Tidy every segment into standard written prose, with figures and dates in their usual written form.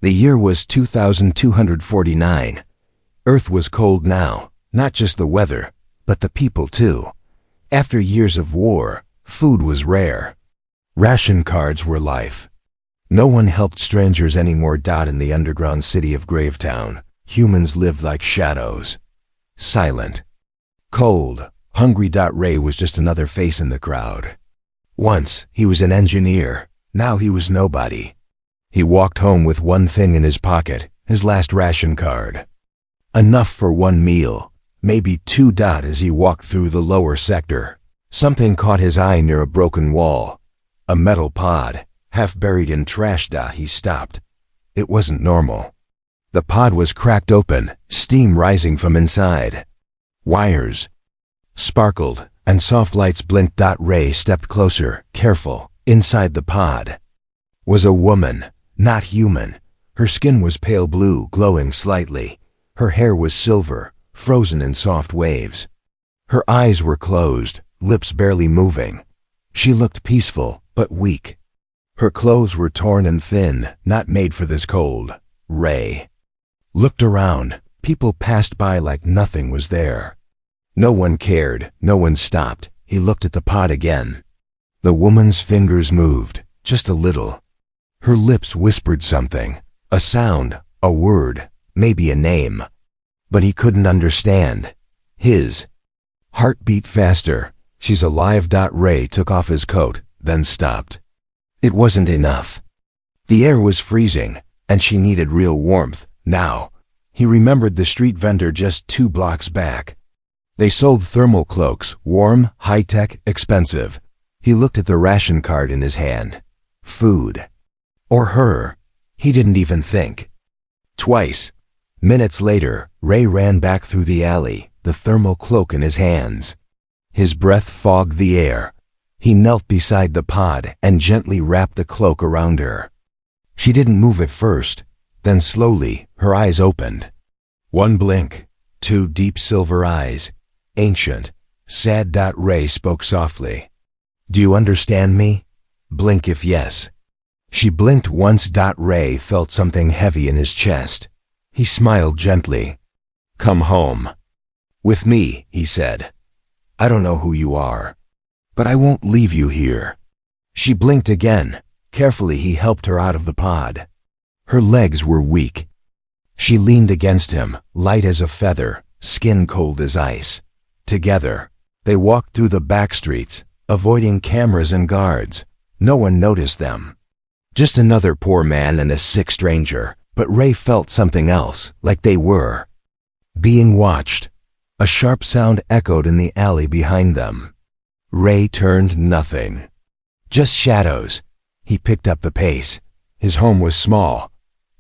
The year was 2249. Earth was cold now, not just the weather, but the people too. After years of war, food was rare. Ration cards were life. No one helped strangers anymore. In the underground city of Gravetown, humans lived like shadows. Silent. Cold, hungry. Ray was just another face in the crowd. Once, he was an engineer. Now he was nobody. He walked home with one thing in his pocket, his last ration card. Enough for one meal, maybe two. As he walked through the lower sector, something caught his eye near a broken wall. A metal pod, half buried in trash. He stopped. It wasn't normal. The pod was cracked open, steam rising from inside. Wires sparkled, and soft lights blinked. Ray stepped closer, careful. Inside the pod was a woman, not human. Her skin was pale blue, glowing slightly. Her hair was silver, frozen in soft waves. Her eyes were closed, lips barely moving. She looked peaceful, but weak. Her clothes were torn and thin, not made for this cold. Ray looked around. People passed by like nothing was there. No one cared, no one stopped. He looked at the pod again. The woman's fingers moved, just a little. Her lips whispered something, a sound, a word, maybe a name. But he couldn't understand. His heart beat faster. She's alive. Ray took off his coat, then stopped. It wasn't enough. The air was freezing, and she needed real warmth, now. He remembered the street vendor just 2 blocks back. They sold thermal cloaks, warm, high-tech, expensive. He looked at the ration card in his hand. Food. Or her. He didn't even think. Twice. Minutes later, Ray ran back through the alley, the thermal cloak in his hands. His breath fogged the air. He knelt beside the pod and gently wrapped the cloak around her. She didn't move at first. Then slowly, her eyes opened. One blink, 2 deep silver eyes. Ancient, sad. Ray spoke softly. Do you understand me? Blink if yes. She blinked once. Ray felt something heavy in his chest. He smiled gently. Come home. With me, he said. I don't know who you are, but I won't leave you here. She blinked again. Carefully he helped her out of the pod. Her legs were weak. She leaned against him, light as a feather, skin cold as ice. Together, they walked through the back streets, avoiding cameras and guards. No one noticed them. Just another poor man and a sick stranger, but Ray felt something else, like they were being watched. A sharp sound echoed in the alley behind them. Ray turned. Nothing. Just shadows. He picked up the pace. His home was small.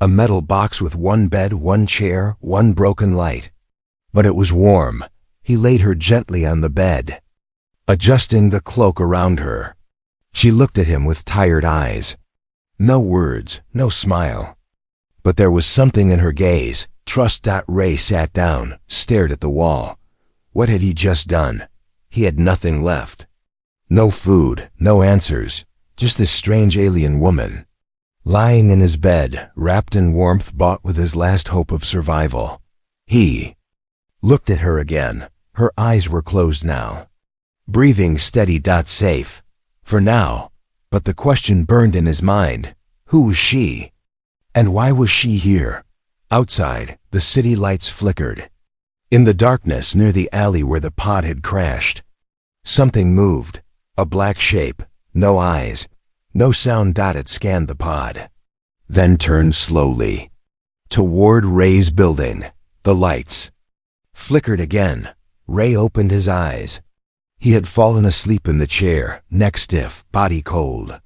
A metal box with 1 bed, 1 chair, 1 broken light. But it was warm. He laid her gently on the bed, adjusting the cloak around her. She looked at him with tired eyes. No words, no smile. But there was something in her gaze. Trust. Ray sat down, stared at the wall. What had he just done? He had nothing left. No food, no answers, just this strange alien woman. Lying in his bed, wrapped in warmth bought with his last hope of survival. He looked at her again. Her eyes were closed now. Breathing steady. Safe. For now. But the question burned in his mind. Who was she? And why was she here? Outside, the city lights flickered. In the darkness near the alley where the pod had crashed, something moved. A black shape. No eyes. No sound. It scanned the pod, then turned slowly toward Ray's building. The lights flickered again. Ray opened his eyes. He had fallen asleep in the chair, neck stiff, body cold.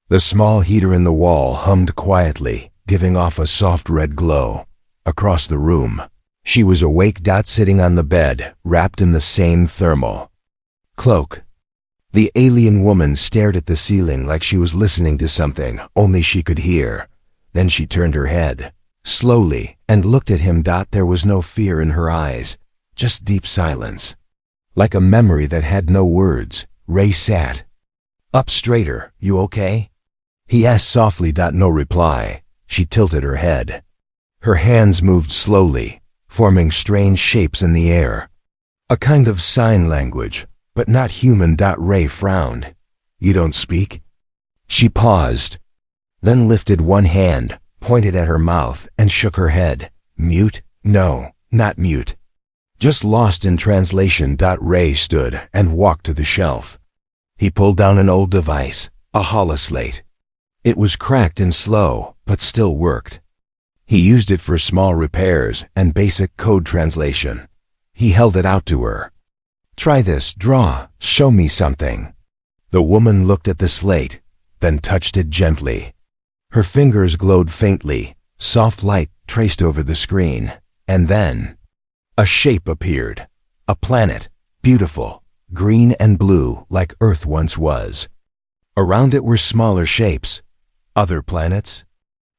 The small heater in the wall hummed quietly, giving off a soft red glow. Across the room, she was awake. Sitting on the bed, wrapped in the same thermal cloak. The alien woman stared at the ceiling like she was listening to something only she could hear. Then she turned her head, slowly, and looked at him. There was no fear in her eyes, just deep silence. Like a memory that had no words, Ray sat up straighter. You okay? He asked softly. No reply. She tilted her head. Her hands moved slowly, forming strange shapes in the air. A kind of sign language, but not human. Ray frowned. You don't speak? She paused, then lifted one hand, pointed at her mouth, and shook her head. Mute? No, not mute. Just lost in translation. Ray stood and walked to the shelf. He pulled down an old device, a holoslate. It was cracked and slow, but still worked. He used it for small repairs and basic code translation. He held it out to her. Try this, draw, show me something. The woman looked at the slate, then touched it gently. Her fingers glowed faintly, soft light traced over the screen, and then a shape appeared. A planet, beautiful, green and blue like Earth once was. Around it were smaller shapes. Other planets?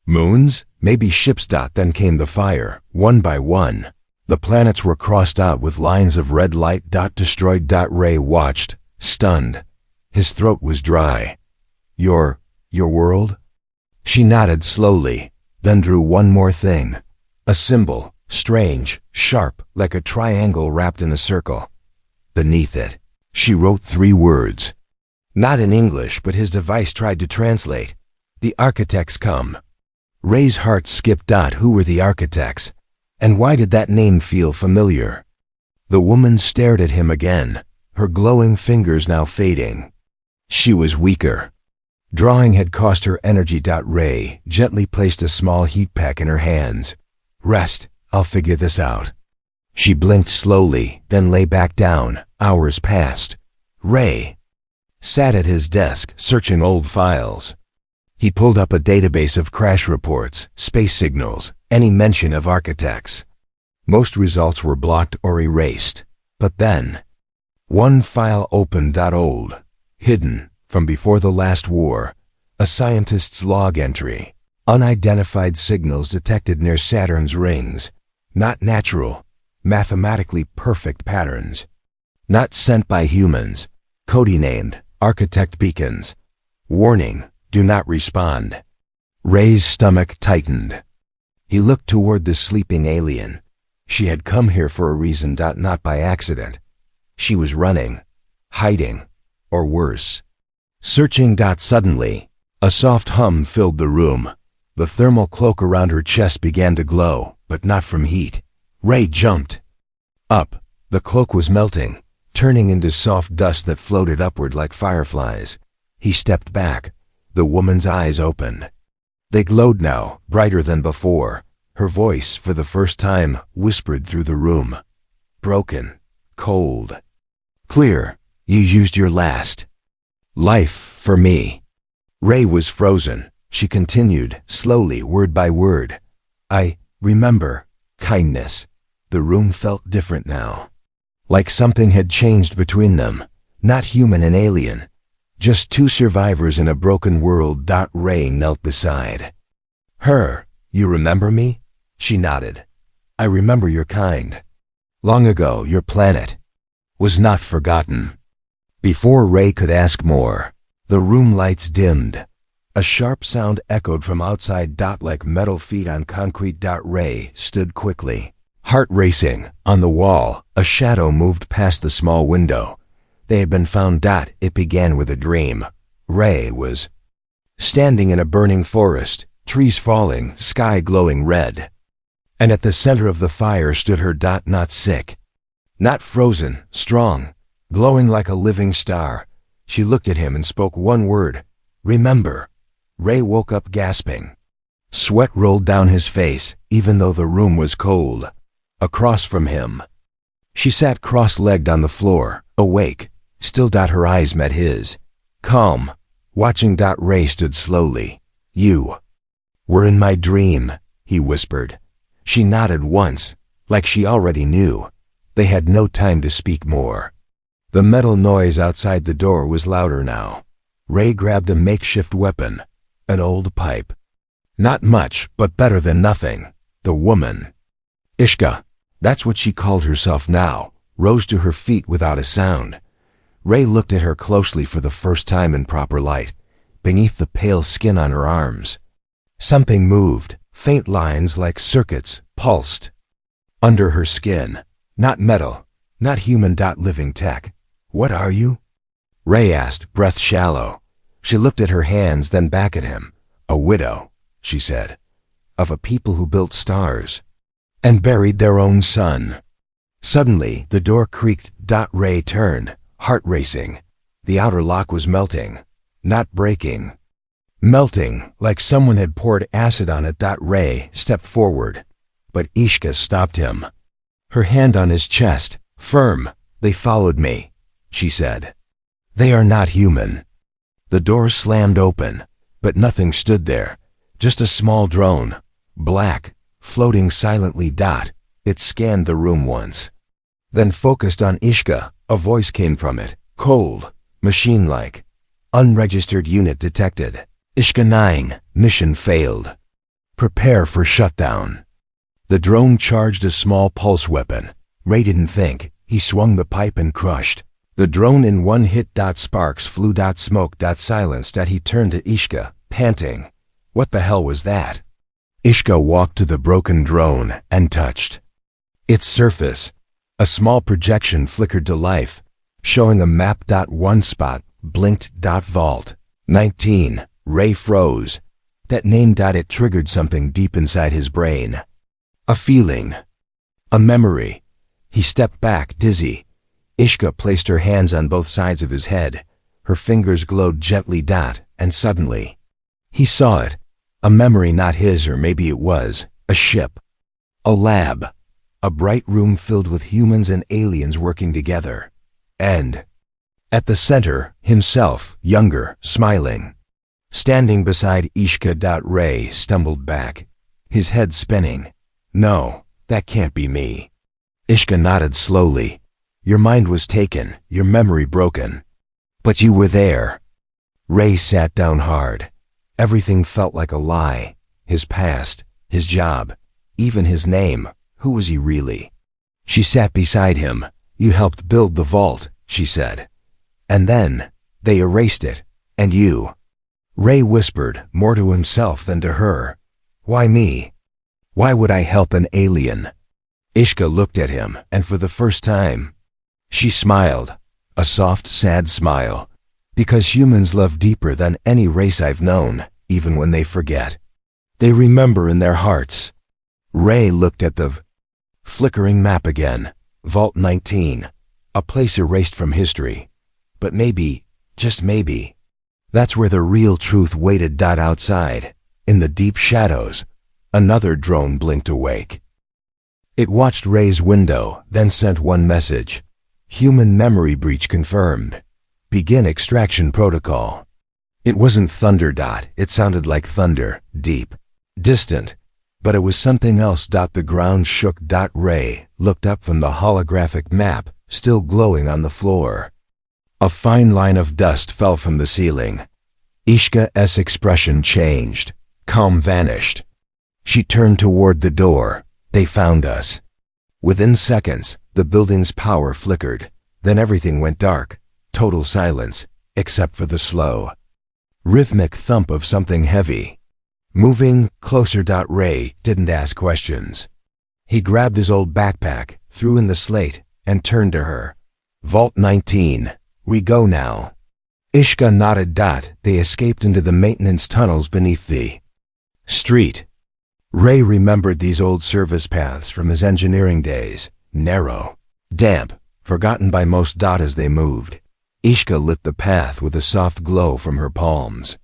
Moons? Maybe ships. Then came the fire, one by one. The planets were crossed out with lines of red light. Destroyed. Ray watched, stunned. His throat was dry. Your world? She nodded slowly, then drew one more thing. A symbol, strange, sharp, like a triangle wrapped in a circle. Beneath it, she wrote 3 words. Not in English, but his device tried to translate. The architects come. Ray's heart skipped. Who were the architects? And why did that name feel familiar? The woman stared at him again, her glowing fingers now fading. She was weaker. Drawing had cost her energy. Ray gently placed a small heat pack in her hands. Rest, I'll figure this out. She blinked slowly, then lay back down. Hours passed. Ray sat at his desk, searching old files. He pulled up a database of crash reports, space signals, any mention of architects. Most results were blocked or erased. But then, one file opened. Old, hidden, from before the last war, a scientist's log entry. Unidentified signals detected near Saturn's rings. Not natural, mathematically perfect patterns. Not sent by humans, code-named architect beacons. Warning, do not respond. Ray's stomach tightened. He looked toward the sleeping alien. She had come here for a reason. Not by accident. She was running, hiding, or worse. Searching. Suddenly, a soft hum filled the room. The thermal cloak around her chest began to glow, but not from heat. Ray jumped. Up, the cloak was melting, turning into soft dust that floated upward like fireflies. He stepped back. The woman's eyes opened. They glowed now, brighter than before. Her voice, for the first time, whispered through the room. Broken, cold, clear. You used your last life for me. Ray was frozen. She continued, slowly, word by word. I remember kindness. The room felt different now. Like something had changed between them. Not human and alien. Just 2 survivors in a broken world. Ray knelt beside her. You remember me? She nodded. I remember your kind. Long ago, your planet was not forgotten. Before Ray could ask more, the room lights dimmed. A sharp sound echoed from outside. Like metal feet on concrete. Ray stood quickly, heart racing. On the wall, a shadow moved past the small window. They had been found. It began with a dream. Ray was standing in a burning forest, trees falling, sky glowing red. And at the center of the fire stood her. Not sick, not frozen, strong, glowing like a living star. She looked at him and spoke one word. Remember. Ray woke up gasping. Sweat rolled down his face, even though the room was cold. Across from him, she sat cross-legged on the floor, awake. Still. Her eyes met his. Calm, watching. Ray stood slowly. You were in my dream, he whispered. She nodded once, like she already knew. They had no time to speak more. The metal noise outside the door was louder now. Ray grabbed a makeshift weapon, an old pipe. Not much, but better than nothing. The woman, Ishka, that's what she called herself now, rose to her feet without a sound. Ray looked at her closely for the first time in proper light, beneath the pale skin on her arms. Something moved, faint lines like circuits pulsed. Under her skin, not metal, not human. Living tech. What are you? Ray asked, breath shallow. She looked at her hands, then back at him. A widow, she said, of a people who built stars and buried their own son. Suddenly, the door creaked. Ray turned, heart racing. The outer lock was melting, not breaking. Melting, like someone had poured acid on it. Ray stepped forward, but Ishka stopped him. Her hand on his chest, firm. They followed me, she said. They are not human. The door slammed open, but nothing stood there. Just a small drone, black, floating silently. It scanned the room once, then focused on Ishka. A voice came from it, cold, machine-like. Unregistered unit detected. Ishka 9, mission failed. Prepare for shutdown. The drone charged a small pulse weapon. Ray didn't think. He swung the pipe and crushed the drone in one hit. Sparks flew. Smoke. Silenced. He turned to Ishka, panting. What the hell was that? Ishka walked to the broken drone and touched its surface. A small projection flickered to life, showing a map. One spot blinked. Vault 19. Ray froze. That name. It triggered something deep inside his brain. A feeling. A memory. He stepped back, dizzy. Ishka placed her hands on both sides of his head. Her fingers glowed gently. And suddenly, he saw it. A memory, not his, or maybe it was. A ship. A lab. A bright room filled with humans and aliens working together. And at the center, himself, younger, smiling. Standing beside Ishka. Ray stumbled back, his head spinning. No, that can't be me. Ishka nodded slowly. Your mind was taken, your memory broken. But you were there. Ray sat down hard. Everything felt like a lie. His past, his job, even his name. Who was he really? She sat beside him. You helped build the vault, she said. And then, they erased it. And you. Ray whispered, more to himself than to her. Why me? Why would I help an alien? Ishka looked at him, and for the first time, she smiled. A soft, sad smile. Because humans love deeper than any race I've known, even when they forget. They remember in their hearts. Ray looked at the flickering map again. Vault 19. A place erased from history. But maybe, just maybe, that's where the real truth waited. Outside, in the deep shadows, another drone blinked awake. It watched Ray's window, then sent one message. Human memory breach confirmed. Begin extraction protocol. It wasn't thunder. It sounded like thunder, deep, distant. But it was something else. The ground shook. Ray looked up from the holographic map, still glowing on the floor. A fine line of dust fell from the ceiling. Ishka's expression changed. Calm vanished. She turned toward the door. They found us. Within seconds, the building's power flickered. Then everything went dark. Total silence, except for the slow, rhythmic thump of something heavy. Moving closer. Ray didn't ask questions. He grabbed his old backpack, threw in the slate, and turned to her. Vault 19. We go now. Ishka nodded. They escaped into the maintenance tunnels beneath the street. Ray remembered these old service paths from his engineering days. Narrow, damp, forgotten by most. As they moved, Ishka lit the path with a soft glow from her palms.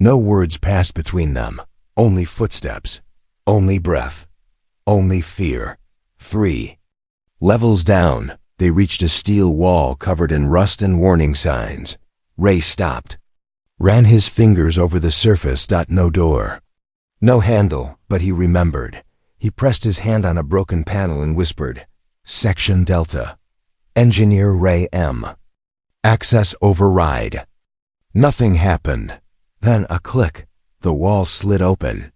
No words passed between them. Only footsteps. Only breath. Only fear. 3 levels down, they reached a steel wall covered in rust and warning signs. Ray stopped. Ran his fingers over the surface. No door. No handle, but he remembered. He pressed his hand on a broken panel and whispered, Section Delta. Engineer Ray M. Access override. Nothing happened. Then a click. The wall slid open.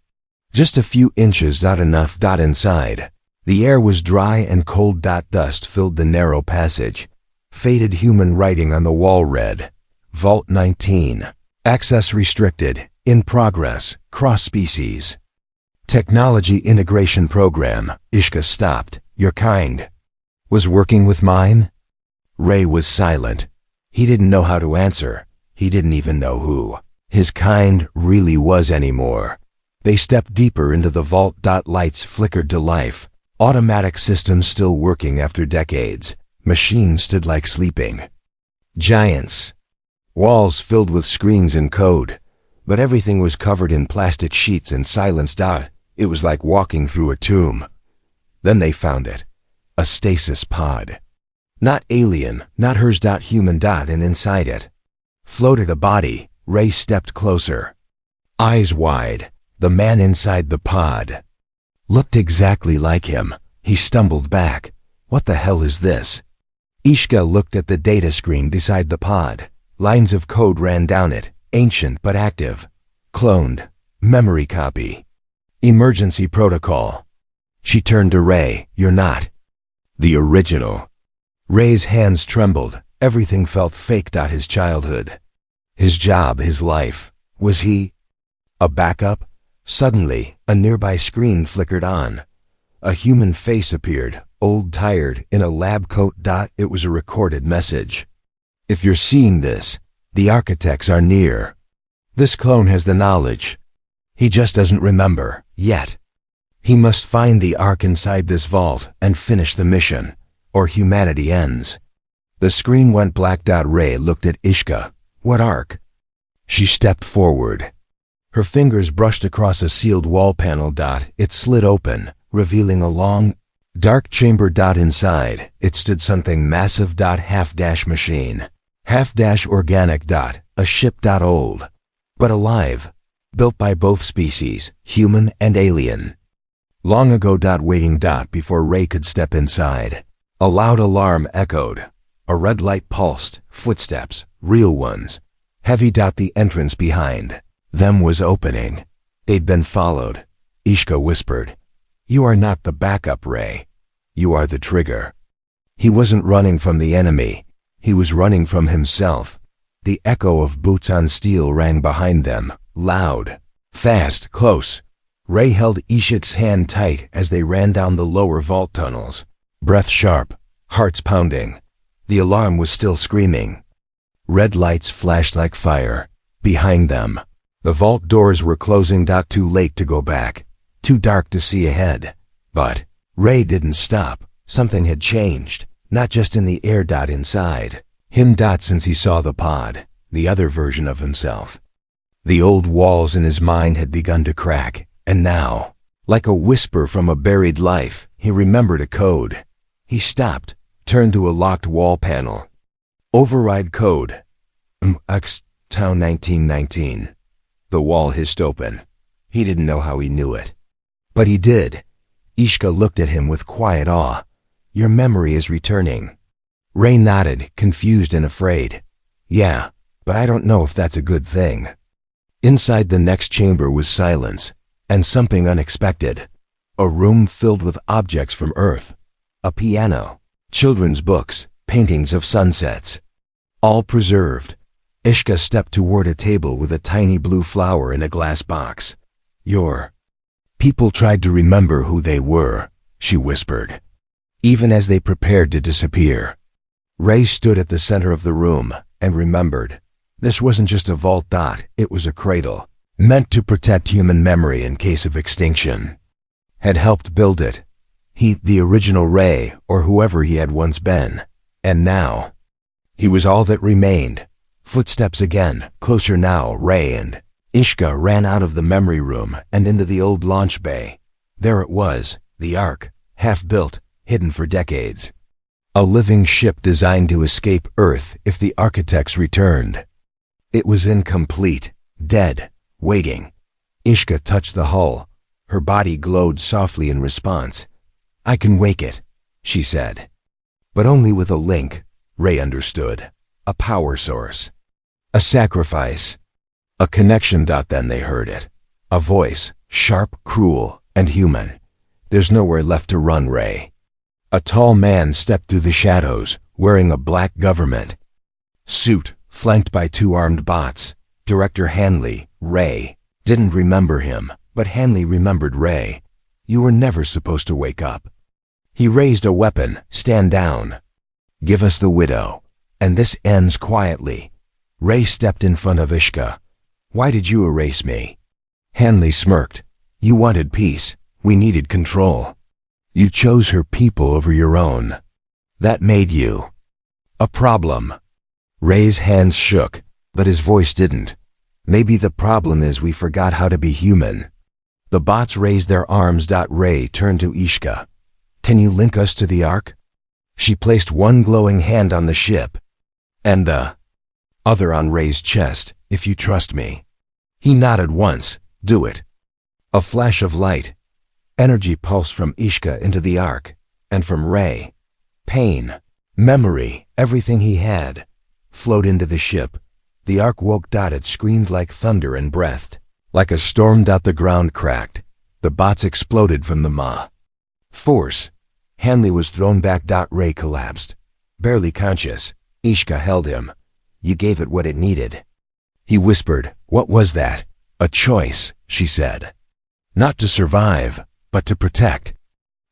Just a few inches. Enough. Inside. The air was dry and cold. Dust filled the narrow passage. Faded human writing on the wall read, Vault 19. Access restricted. In progress. Cross-species. Technology integration program. Ishka stopped. Your kind was working with mine? Ray was silent. He didn't know how to answer. He didn't even know who his kind really was anymore. They stepped deeper into the vault. Lights flickered to life. Automatic systems still working after decades. Machines stood like sleeping giants. Walls filled with screens and code, but everything was covered in plastic sheets and silence. It was like walking through a tomb. Then they found it. A stasis pod. Not alien, not hers. Human. And inside it floated a body. Ray stepped closer. Eyes wide. The man inside the pod looked exactly like him. He stumbled back. What the hell is this? Ishka looked at the data screen beside the pod. Lines of code ran down it, ancient but active. Cloned. Memory copy. Emergency protocol. She turned to Ray. You're not the original. Ray's hands trembled. Everything felt fake. His childhood, his job, his life. Was he a backup? Suddenly, a nearby screen flickered on. A human face appeared, old, tired, in a lab coat. It was a recorded message. If you're seeing this, the architects are near. This clone has the knowledge. He just doesn't remember, yet. He must find the Ark inside this vault and finish the mission, or humanity ends. The screen went black. Ray looked at Ishka. What Ark? She stepped forward. Her fingers brushed across a sealed wall panel. It slid open, revealing a long, dark chamber. Inside, it stood something massive. Half-dash machine. Half-dash organic. A ship. Old, but alive. Built by both species, human and alien. Long ago. Waiting. Before Ray could step inside. A loud alarm echoed. A red light pulsed. Footsteps, real ones. Heavy. The entrance behind them was opening. They'd been followed. Ishka whispered. You are not the backup, Ray. You are the trigger. He wasn't running from the enemy. He was running from himself. The echo of boots on steel rang behind them, loud, fast, close. Ray held Ishka's hand tight as they ran down the lower vault tunnels. Breath sharp, hearts pounding. The alarm was still screaming. Red lights flashed like fire. Behind them, the vault doors were closing. Too late to go back. Too dark to see ahead. But Ray didn't stop. Something had changed, not just in the air. Inside him. Since he saw the pod, the other version of himself. The old walls in his mind had begun to crack, and now, like a whisper from a buried life, he remembered a code. He stopped, turned to a locked wall panel. Override code. X Town 1919. The wall hissed open. He didn't know how he knew it. But he did. Ishka looked at him with quiet awe. Your memory is returning. Ray nodded, confused and afraid. Yeah, but I don't know if that's a good thing. Inside the next chamber was silence, and something unexpected. A room filled with objects from Earth. A piano, children's books, paintings of sunsets. All preserved. Ishka stepped toward a table with a tiny blue flower in a glass box. Your people tried to remember who they were, she whispered, even as they prepared to disappear. Ray stood at the center of the room and remembered. This wasn't just a vault. It was a cradle, meant to protect human memory in case of extinction. Had helped build it. He, the original Ray, or whoever he had once been. And now, he was all that remained. Footsteps again, closer now. Ray and Ishka ran out of the memory room and into the old launch bay. There it was, the Ark, half-built, hidden for decades. A living ship designed to escape Earth if the architects returned. It was incomplete, dead, waiting. Ishka touched the hull. Her body glowed softly in response. I can wake it, she said. But only with a link, Ray understood. A power source. A sacrifice. A connection. Then they heard it. A voice, sharp, cruel, and human. There's nowhere left to run, Ray. A tall man stepped through the shadows, wearing a black government suit, flanked by two armed bots. Director Hanley, Ray. Didn't remember him, but Hanley remembered Ray. You were never supposed to wake up. He raised a weapon. Stand down. Give us the widow. And this ends quietly. Ray stepped in front of Ishka. Why did you erase me? Hanley smirked. You wanted peace. We needed control. You chose her people over your own. That made you a problem. Ray's hands shook, but his voice didn't. Maybe the problem is we forgot how to be human. The bots raised their arms. Ray turned to Ishka. Can you link us to the Ark? She placed one glowing hand on the ship, and the other on Ray's chest. If you trust me. He nodded once. Do it. A flash of light. Energy pulsed from Ishka into the Ark, and from Ray. Pain, memory, everything he had, flowed into the ship. The Ark woke. It screamed like thunder and breathed. Like a storm. The ground cracked. The bots exploded from the maw force. Hanley was thrown back. Ray collapsed, barely conscious. Ishka held him. You gave it what it needed. He whispered, what was that? A choice, she said. Not to survive, but to protect.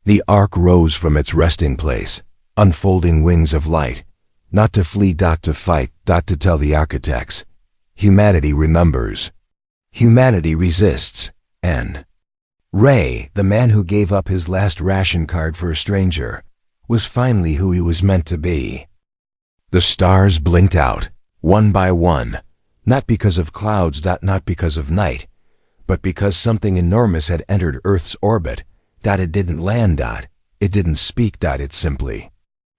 The Ark rose from its resting place, unfolding wings of light. Not to flee. To fight. To tell the architects. Humanity remembers. Humanity resists. And Ray, the man who gave up his last ration card for a stranger, was finally who he was meant to be. The stars blinked out, one by one, not because of clouds. Not because of night, but because something enormous had entered Earth's orbit. It didn't land. It didn't speak. It simply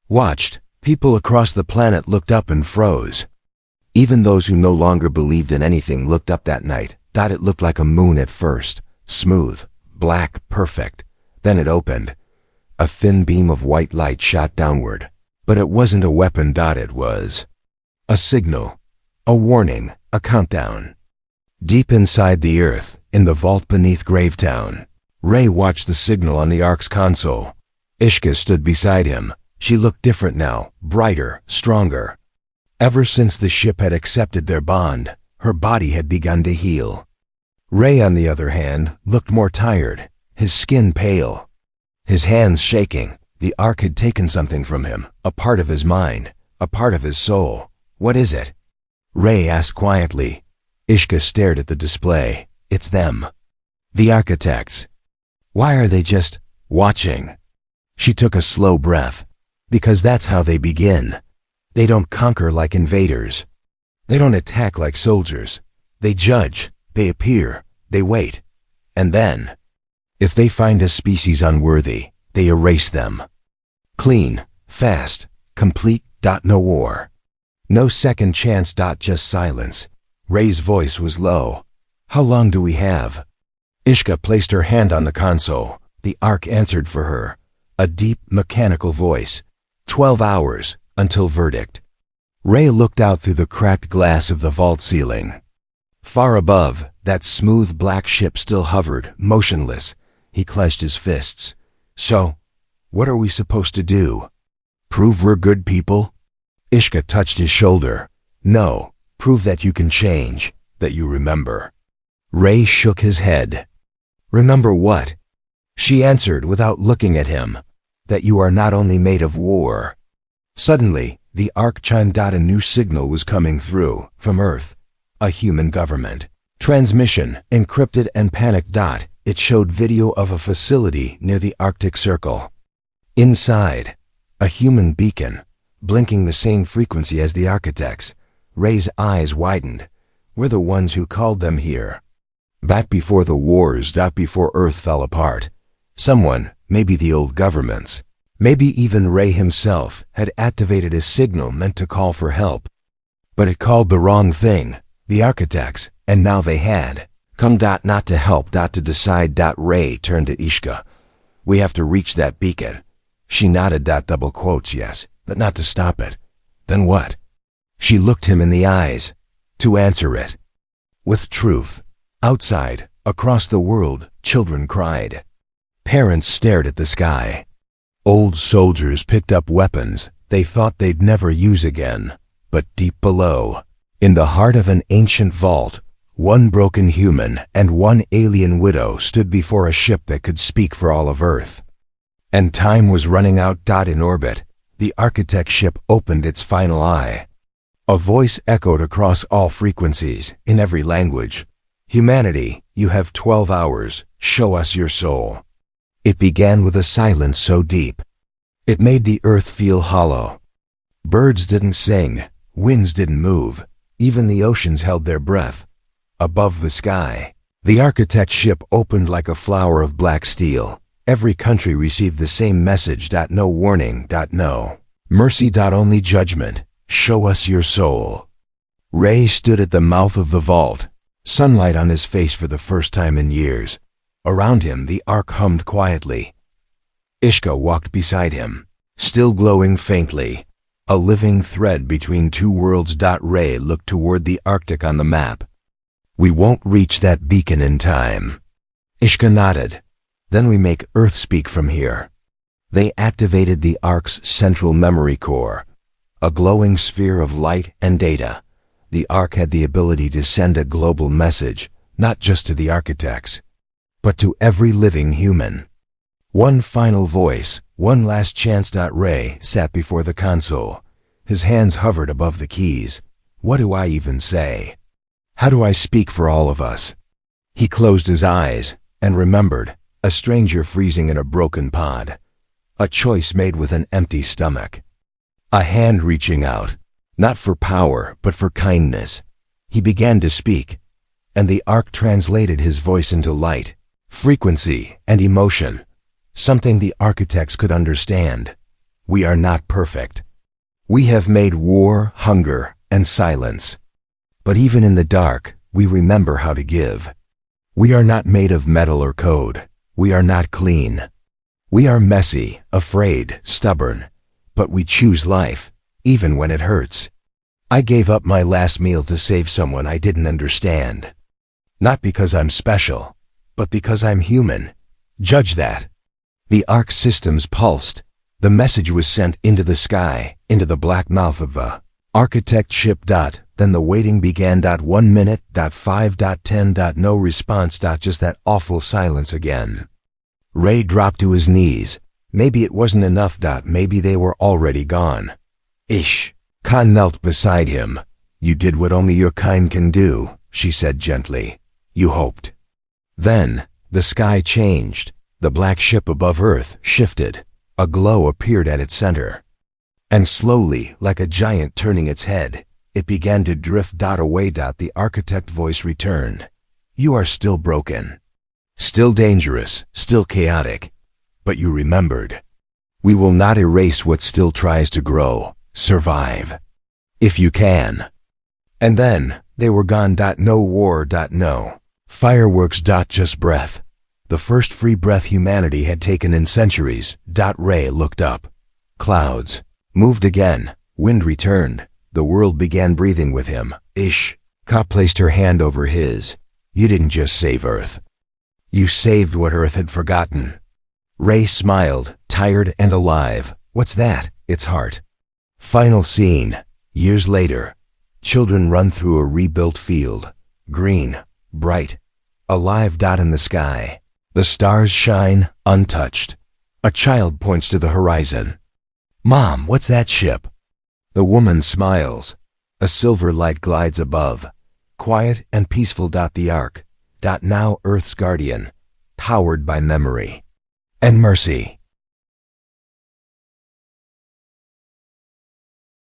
watched. People across the planet looked up and froze. Even those who no longer believed in anything looked up that night. It looked like a moon at first, smooth, black, perfect. Then it opened. A thin beam of white light shot downward. But it wasn't a weapon. It was a signal, a warning, a countdown. Deep inside the Earth, in the vault beneath Gravetown, Ray watched the signal on the Ark's console. Ishka stood beside him. She looked different now, brighter, stronger. Ever since the ship had accepted their bond, her body had begun to heal. Ray, on the other hand, looked more tired, his skin pale, his hands shaking. The Ark had taken something from him, a part of his mind, a part of his soul. What is it? Ray asked quietly. Ishka stared at the display. It's them. The architects. Why are they just watching? She took a slow breath. Because that's how they begin. They don't conquer like invaders. They don't attack like soldiers. They judge, they appear, they wait. And then, if they find a species unworthy, they erase them. Clean, fast, complete. No war. No second chance. Just silence. Ray's voice was low. How long do we have? Ishka placed her hand on the console. The Ark answered for her. A deep, mechanical voice. 12 hours, until verdict. Ray looked out through the cracked glass of the vault ceiling. Far above, that smooth black ship still hovered, motionless. He clenched his fists. So, what are we supposed to do? Prove we're good people? Ishka touched his shoulder. No, prove that you can change, that you remember. Ray shook his head. Remember what? She answered without looking at him. That you are not only made of war. Suddenly, the Ark chimed. A new signal was coming through, from Earth. A human government. Transmission, encrypted and panicked. It showed video of a facility near the Arctic Circle. Inside, a human beacon, blinking the same frequency as the architects. Ray's eyes widened. We're the ones who called them here. Back before the wars. Before Earth fell apart. Someone, maybe the old governments, maybe even Ray himself, had activated a signal meant to call for help. But it called the wrong thing, the architects, and now they had come. Not to help. To decide. Ray turned to Ishka. We have to reach that beacon. She nodded. Double quotes, yes, but not to stop it. Then what? She looked him in the eyes. To answer it. With truth. Outside, across the world, children cried. Parents stared at the sky. Old soldiers picked up weapons they thought they'd never use again. But deep below, in the heart of an ancient vault, One broken human and one alien widow stood before a ship that could speak for all of Earth. And time was running out. In orbit, the architect ship opened its final eye. A voice echoed across all frequencies, in every language. Humanity, you have 12 hours. Show us your soul. It began with a silence so deep, it made the earth feel hollow. Birds didn't sing, winds didn't move, even the oceans held their breath. Above the sky, the architect ship opened like a flower of black steel. Every country received the same message. No warning. No mercy. Only judgment. Show us your soul. Ray stood at the mouth of the vault, sunlight on his face for the first time in years. Around him, the ark hummed quietly. Ishka walked beside him, still glowing faintly, a living thread between two worlds. Ray looked toward the Arctic on the map. We won't reach that beacon in time. Ishka nodded. Then we make Earth speak from here. They activated the ark's central memory core, a glowing sphere of light and data. The ark had the ability to send a global message, not just to the architects, but to every living human. One final voice, one last chance. Ray sat before the console. His hands hovered above the keys. What do I even say? How do I speak for all of us? He closed his eyes and remembered, a stranger freezing in a broken pod. A choice made with an empty stomach. A hand reaching out, not for power, but for kindness. He began to speak, and the ark translated his voice into light, frequency, and emotion. Something the architects could understand. We are not perfect. We have made war, hunger, and silence. But even in the dark, we remember how to give. We are not made of metal or code. We are not clean. We are messy, afraid, stubborn. But we choose life, even when it hurts. I gave up my last meal to save someone I didn't understand. Not because I'm special, but because I'm human. Judge that. The ark systems pulsed. The message was sent into the sky, into the black mouth of the architect ship. Then the waiting began. 1 minute. 5. 10. No response. Just that awful silence again. Ray dropped to his knees. Maybe it wasn't enough. Maybe they were already gone. Ish. Khan knelt beside him. You did what only your kind can do, she said gently. You hoped. Then, the sky changed. The black ship above Earth shifted. A glow appeared at its center. And slowly, like a giant turning its head, it began to drift away. The architect voice returned. You are still broken. Still dangerous, still chaotic. But you remembered. We will not erase what still tries to grow. Survive. If you can. And then, they were gone. No war. No fireworks. Just breath. The first free breath humanity had taken in centuries. Ray looked up. Clouds moved again. Wind returned. The world began breathing with him. Ish. Ka placed her hand over his. You didn't just save Earth. You saved what Earth had forgotten. Ray smiled, tired and alive. What's that? Its heart. Final scene. Years later. Children run through a rebuilt field. Green, bright, alive. In the sky. The stars shine, untouched. A child points to the horizon. Mom, what's that ship? The woman smiles. A silver light glides above. Quiet and peaceful. The ark. Now Earth's guardian. Powered by memory and mercy.